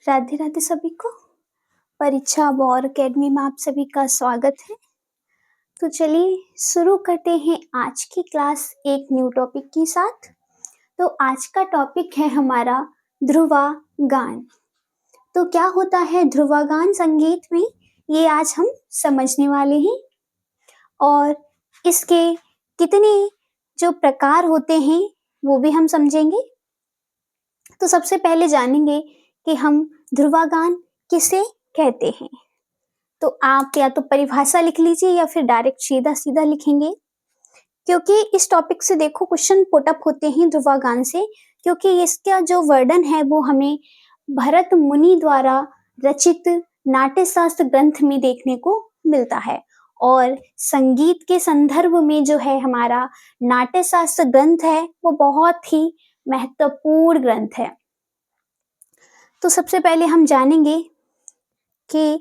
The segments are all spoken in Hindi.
राधे राधे सभी को। परीक्षा वॉर एकेडमी में आप सभी का स्वागत है। तो चलिए शुरू करते हैं आज की क्लास एक न्यू टॉपिक के साथ। तो आज का टॉपिक है हमारा ध्रुवा गान। तो क्या होता है ध्रुवा गान संगीत में, ये आज हम समझने वाले हैं और इसके कितने जो प्रकार होते हैं वो भी हम समझेंगे। तो सबसे पहले जानेंगे कि हम ध्रुवा गान किसे कहते हैं। तो आप या तो परिभाषा लिख लीजिए या फिर डायरेक्ट सीधा सीधा लिखेंगे, क्योंकि इस टॉपिक से देखो क्वेश्चन पुटअप होते हैं ध्रुवा गान से, क्योंकि इसका जो वर्णन है वो हमें भरत मुनि द्वारा रचित नाट्यशास्त्र ग्रंथ में देखने को मिलता है। और संगीत के संदर्भ में जो है हमारा नाट्यशास्त्र ग्रंथ है वो बहुत ही महत्वपूर्ण ग्रंथ है। तो सबसे पहले हम जानेंगे कि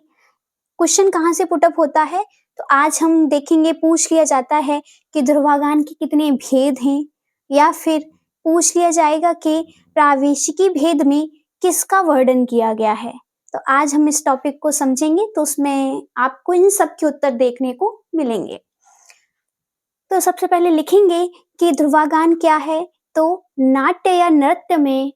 क्वेश्चन कहाँ से पुटअप होता है। तो आज हम देखेंगे, पूछ लिया जाता है कि ध्रुवा गान के कितने भेद हैं, या फिर पूछ लिया जाएगा कि प्रावेशिकी भेद में किसका वर्णन किया गया है। तो आज हम इस टॉपिक को समझेंगे, तो उसमें आपको इन सब के उत्तर देखने को मिलेंगे। तो सबसे पहले लिखेंगे कि ध्रुवा गान क्या है। तो नाट्य या नृत्य में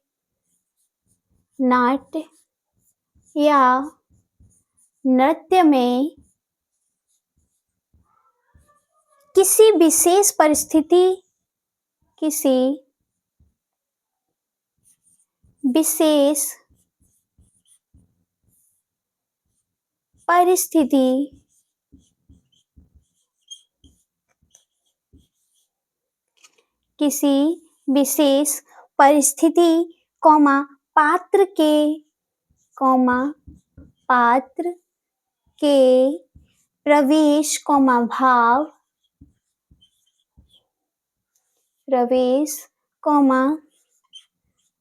किसी विशेष परिस्थिति कौमा पात्र के प्रवेश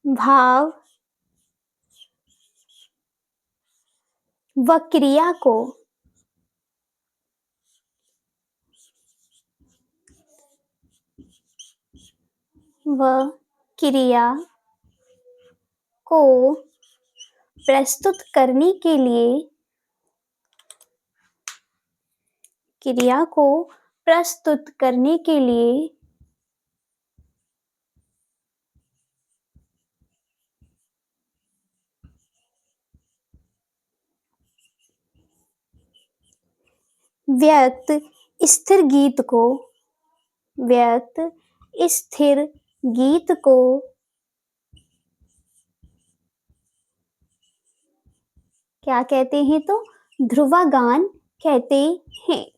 भाव व क्रिया को प्रस्तुत करने के लिए व्यक्त स्थिर गीत को क्या कहते हैं, तो ध्रुवा गान कहते हैं।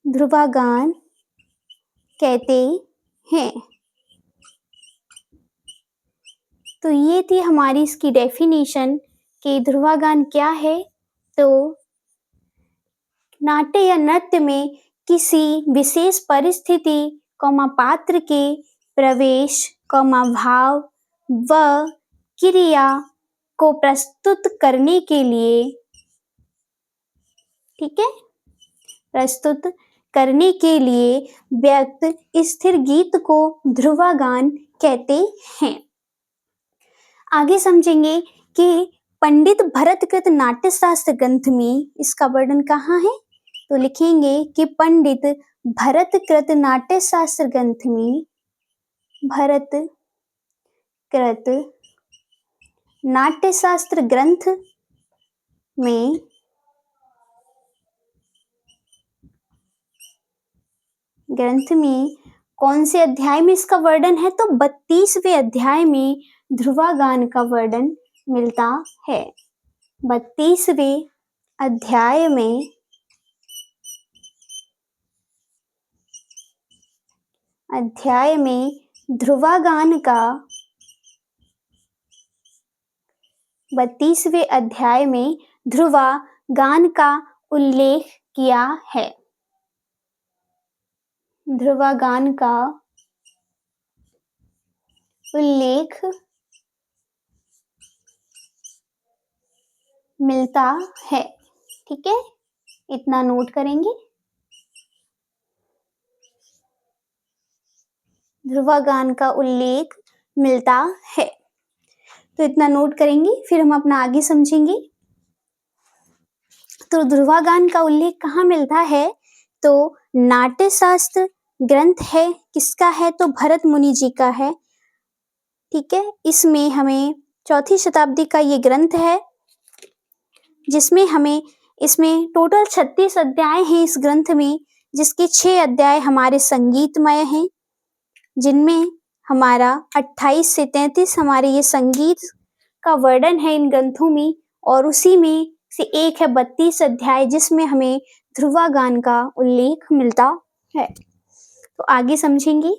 ध्रुवा गान कहते हैं। तो ये थी हमारी इसकी डेफिनेशन कि ध्रुवा गान क्या है। तो नाट्य या नृत्य में किसी विशेष परिस्थिति पात्र के प्रवेश भाव व क्रिया को प्रस्तुत करने के लिए, ठीक है, प्रस्तुत करने के लिए व्यक्त स्थिर गीत को ध्रुवा गान कहते हैं। आगे समझेंगे कि पंडित भरतकृत नाट्यशास्त्र ग्रंथ में इसका वर्णन कहाँ है। तो लिखेंगे कि पंडित भरतकृत नाट्यशास्त्र ग्रंथ में नाट्यशास्त्र ग्रंथ में कौन से अध्याय में इसका वर्णन है। तो 32वें अध्याय में ध्रुवा गान का वर्णन मिलता है। 32वें अध्याय में ध्रुवा गान का 32वें अध्याय में ध्रुवा गान का उल्लेख किया है। ध्रुवा गान का उल्लेख मिलता है। ठीक है, इतना नोट करेंगे। ध्रुवा गान का उल्लेख मिलता है। तो इतना नोट करेंगे, फिर हम अपना आगे समझेंगे। तो ध्रुवागान का उल्लेख कहाँ मिलता है? तो नाट्य शास्त्र ग्रंथ है, किसका है? तो भरत मुनि जी का है। ठीक है, इसमें हमें 4वीं शताब्दी का ये ग्रंथ है, जिसमें हमें इसमें टोटल 36 अध्याय हैं इस ग्रंथ में, जिसके 6 अध्याय हमारे संगीतमय हैं, जिनमें हमारा 28 से 33 हमारे ये संगीत का वर्णन है इन ग्रंथों में, और उसी में से एक है 32 अध्याय, जिसमें हमें ध्रुवागान का उल्लेख मिलता है। तो आगे समझेंगे।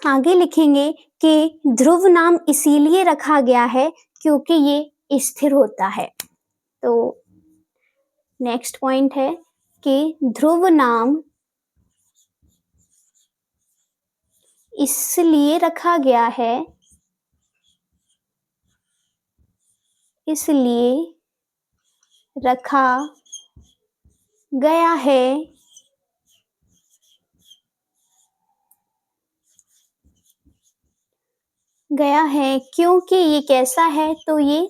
आगे लिखेंगे कि ध्रुव नाम इसीलिए रखा गया है क्योंकि ये स्थिर होता है। तो नेक्स्ट पॉइंट है कि ध्रुव नाम इसलिए रखा गया है, इसलिए रखा गया है क्योंकि ये कैसा है? तो ये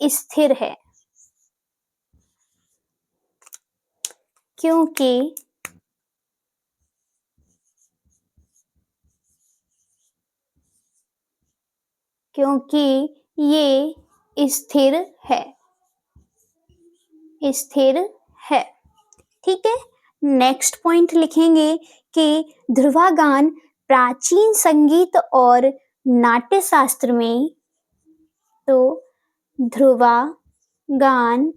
स्थिर है। क्योंकि ये स्थिर है, स्थिर है। ठीक है, नेक्स्ट पॉइंट लिखेंगे कि ध्रुवागान प्राचीन संगीत और नाट्य शास्त्र में, तो ध्रुवागान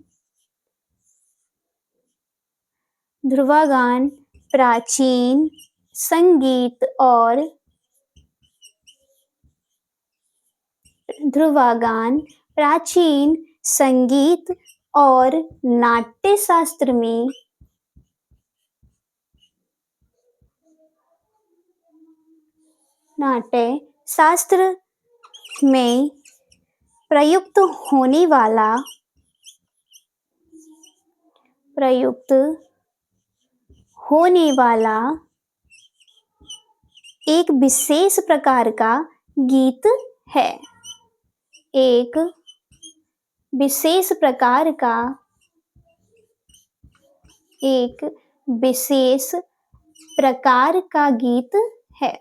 प्राचीन संगीत और नाट्य शास्त्र में प्रयुक्त होने वाला एक विशेष प्रकार का गीत है। एक विशेष प्रकार का गीत है।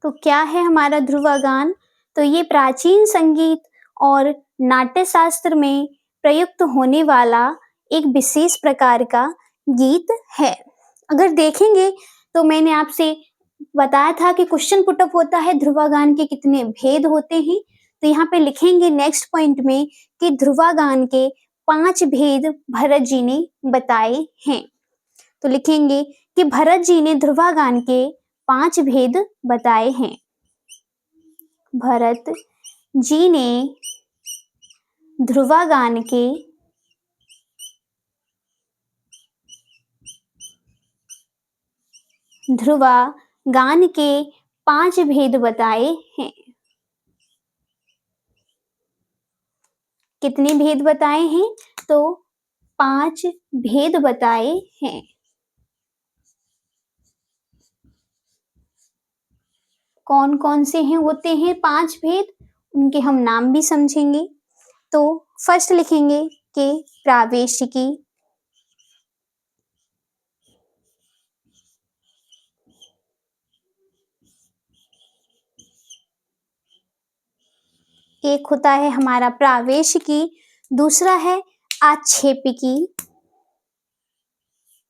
तो क्या है हमारा ध्रुवागान? तो ये प्राचीन संगीत और नाट्य शास्त्र में प्रयुक्त होने वाला एक विशेष प्रकार का गीत है। अगर देखेंगे तो मैंने आपसे बताया था कि क्वेश्चन पुटअप होता है ध्रुवागान के कितने भेद होते हैं। तो यहाँ पे लिखेंगे नेक्स्ट पॉइंट में कि ध्रुवागान के 5 भेद भरत जी ने बताए हैं। तो लिखेंगे कि भरत जी ने ध्रुवागान के 5 भेद बताए हैं। भरत जी ने ध्रुवागान के 5 भेद बताए हैं। कितने भेद बताए हैं? तो 5 भेद बताए हैं। कौन कौन से हैं होते हैं 5 भेद, उनके हम नाम भी समझेंगे। तो फर्स्ट लिखेंगे कि प्रावेशिकी, एक होता है हमारा प्रावेशिकी, दूसरा है आक्षेपिकी।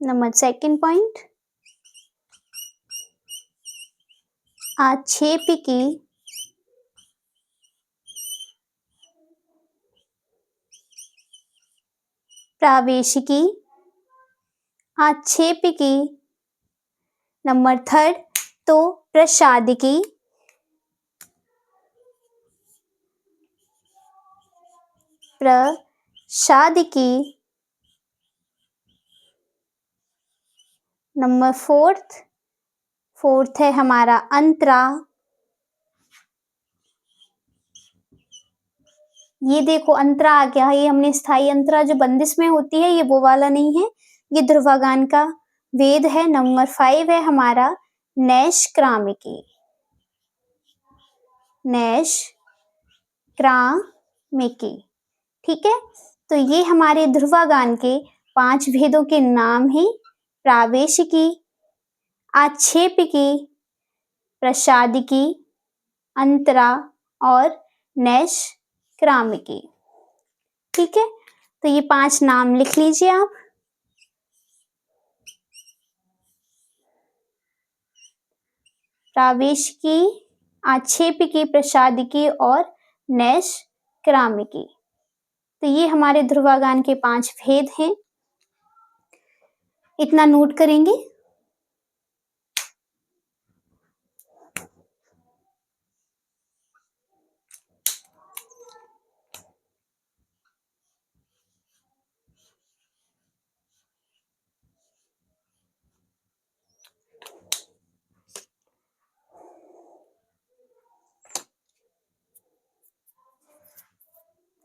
नंबर सेकंड पॉइंट आक्षेपिकी, प्रावेशिकी, आक्षेपिकी। नंबर थर्ड तो प्रसादिकी, प्रसादिकी। नंबर फोर्थ फोर्थ है हमारा अंतरा। ये देखो अंतरा आ गया, ये हमने स्थायी अंतरा जो बंदिश में होती है, ये वो वाला नहीं है, ये ध्रुवागान का वेद है। नंबर 5 है हमारा नैष्क्रामिकी। नैष्क्रामिकी, ठीक है। तो ये हमारे ध्रुवागान के 5 भेदों के नाम हैं। प्रावेशिकी, आक्षेपिकी, प्रसादिकी, अंतरा और नैष्क्रामिकी, ठीक है। तो ये 5 नाम लिख लीजिए आप। प्रावेशिकी, आक्षेपिकी, प्रसादिकी और नैष्क्रामिकी। तो ये हमारे ध्रुवागान के 5 भेद हैं, इतना नोट करेंगे।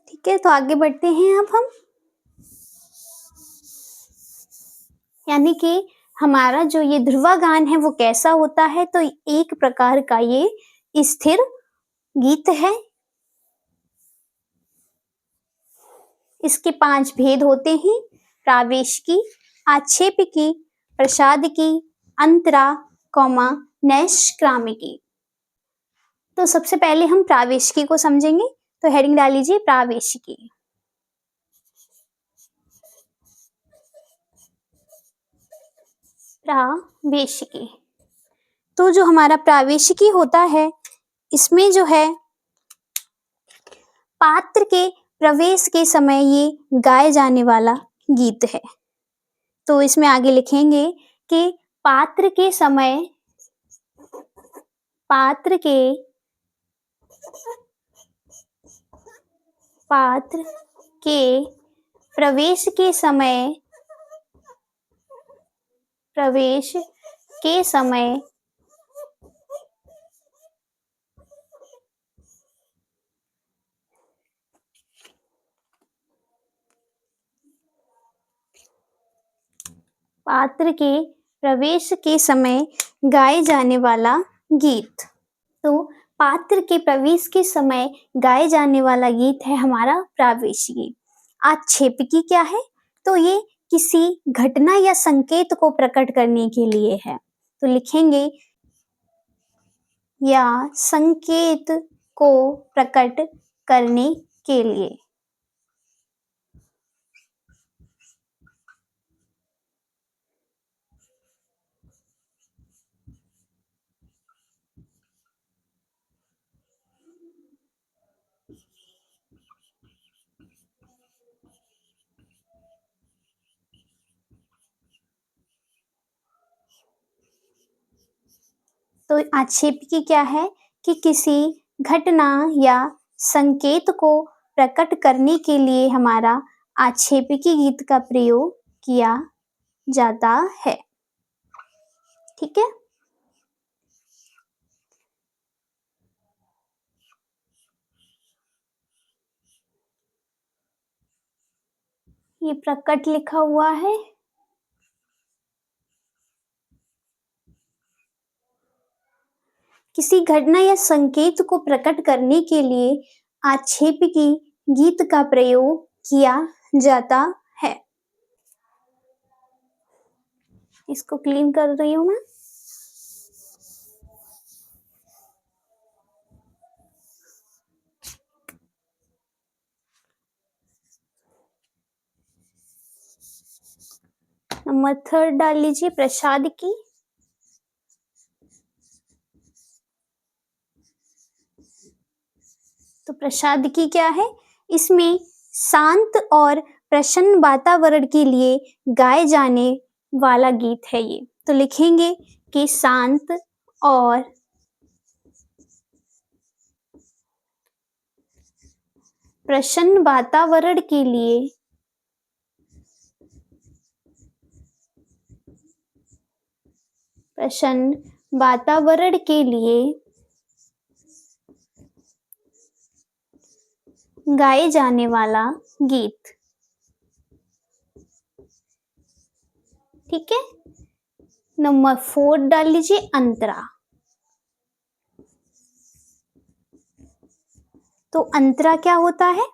ठीक है, तो आगे बढ़ते हैं अब हम। यानी कि हमारा जो ये ध्रुवागान है वो कैसा होता है, तो एक प्रकार का ये स्थिर गीत है। इसके 5 भेद होते हैं, प्रावेशिकी, आक्षेपिकी, प्रसादिकी, अंतरा, नैष्क्रामिकी। तो सबसे पहले हम प्रावेशिकी को समझेंगे, तो हेडिंग डाल लीजिए प्रावेशिकी। प्रावेशिकी, तो जो हमारा प्रावेशिकी होता है, इसमें जो है पात्र के प्रवेश के समय ये गाए जाने वाला गीत है। तो इसमें आगे लिखेंगे कि पात्र के समय, पात्र के प्रवेश के समय, प्रवेश के समय पात्र के प्रवेश के समय गाए जाने वाला गीत। तो पात्र के प्रवेश के समय गाए जाने वाला गीत है हमारा प्रावेशिकी। आक्षेपिकी क्या है, तो ये किसी घटना या संकेत को प्रकट करने के लिए है। तो लिखेंगे या संकेत को प्रकट करने के लिए। तो आक्षेपिकी क्या है कि किसी घटना या संकेत को प्रकट करने के लिए हमारा आक्षेपिकी गीत का प्रयोग किया जाता है, ठीक है। ये प्रकट लिखा हुआ है, किसी घटना या संकेत को प्रकट करने के लिए आक्षेपिकी गीत का प्रयोग किया जाता है। इसको क्लीन कर रही हूं मैं। नंबर 3 डाल लीजिए प्रसादिकी। तो प्रसादिकी क्या है, इसमें शांत और प्रसन्न वातावरण के लिए गाए जाने वाला गीत है ये। तो लिखेंगे कि शांत और प्रसन्न वातावरण के लिए प्रसन्न वातावरण के लिए गाए जाने वाला गीत। ठीक है, नंबर 4 डाल लीजिए अंतरा। तो अंतरा क्या होता है?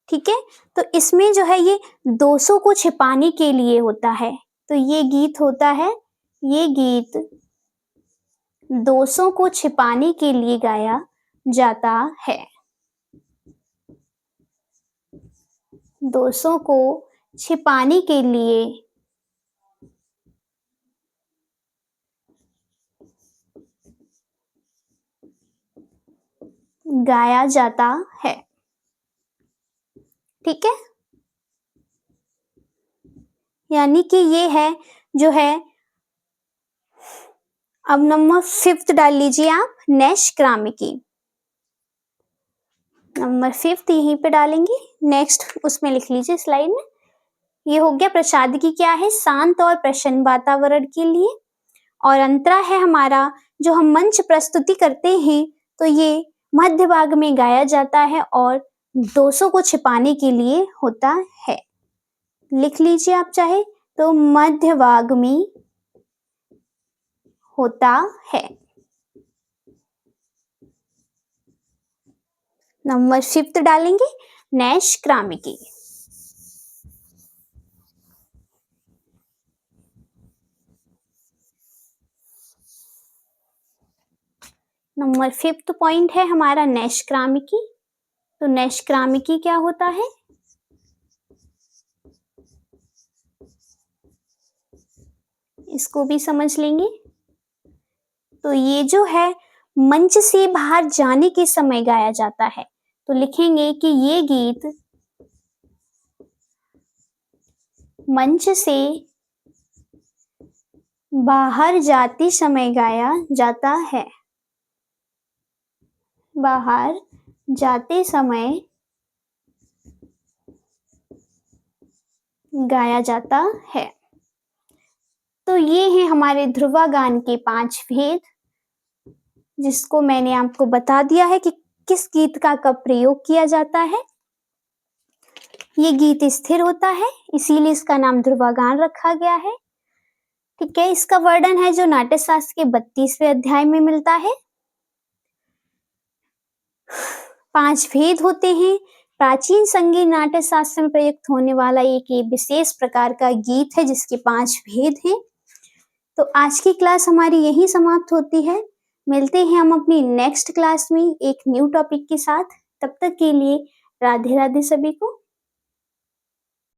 ठीक है, तो इसमें जो है ये दोषों को छिपाने के लिए होता है। तो ये गीत होता है, ये गीत दोषों को छिपाने के लिए गाया जाता है। दोषों को छिपाने के लिए गाया जाता है। ठीक है, यानी कि ये है जो है। अब नंबर 5 डाल लीजिए आप, नैष्क्रामिकी। नंबर 5 यहीं पे डालेंगे, नेक्स्ट उसमें लिख लीजिए स्लाइड में। ये हो गया प्रसादिकी क्या है, शांत और प्रसन्न वातावरण के लिए। और अंतरा है हमारा जो हम मंच प्रस्तुति करते हैं, तो ये मध्य भाग में गाया जाता है और दोषों को छिपाने के लिए होता है। लिख लीजिए आप चाहे तो, मध्य भाग में होता है। नंबर 5 डालेंगे, नैष्क्रामिकी। नंबर 5 पॉइंट है हमारा नैष्क्रामिकी। तो नैष्क्रामिकी क्या होता है? इसको भी समझ लेंगे। तो ये जो है मंच से बाहर जाने के समय गाया जाता है। तो लिखेंगे कि ये गीत मंच से बाहर जाते समय गाया जाता है। बाहर जाते समय गाया जाता है। तो ये है हमारे ध्रुवगान के 5 भेद, जिसको मैंने आपको बता दिया है कि किस गीत का कब प्रयोग किया जाता है। ये गीत स्थिर होता है, इसीलिए इसका नाम ध्रुवगान रखा गया है। ठीक है, इसका वर्णन है जो नाट्यशास्त्र के 32वें अध्याय में मिलता है। 5 भेद होते हैं। प्राचीन संगीत नाट्यशास्त्र में प्रयुक्त होने वाला एक ये विशेष प्रकार का गीत है जिसके 5 भेद हैं। तो आज की क्लास हमारी यही समाप्त होती है। मिलते हैं हम अपनी नेक्स्ट क्लास में एक न्यू टॉपिक के साथ। तब तक के लिए राधे राधे सभी को।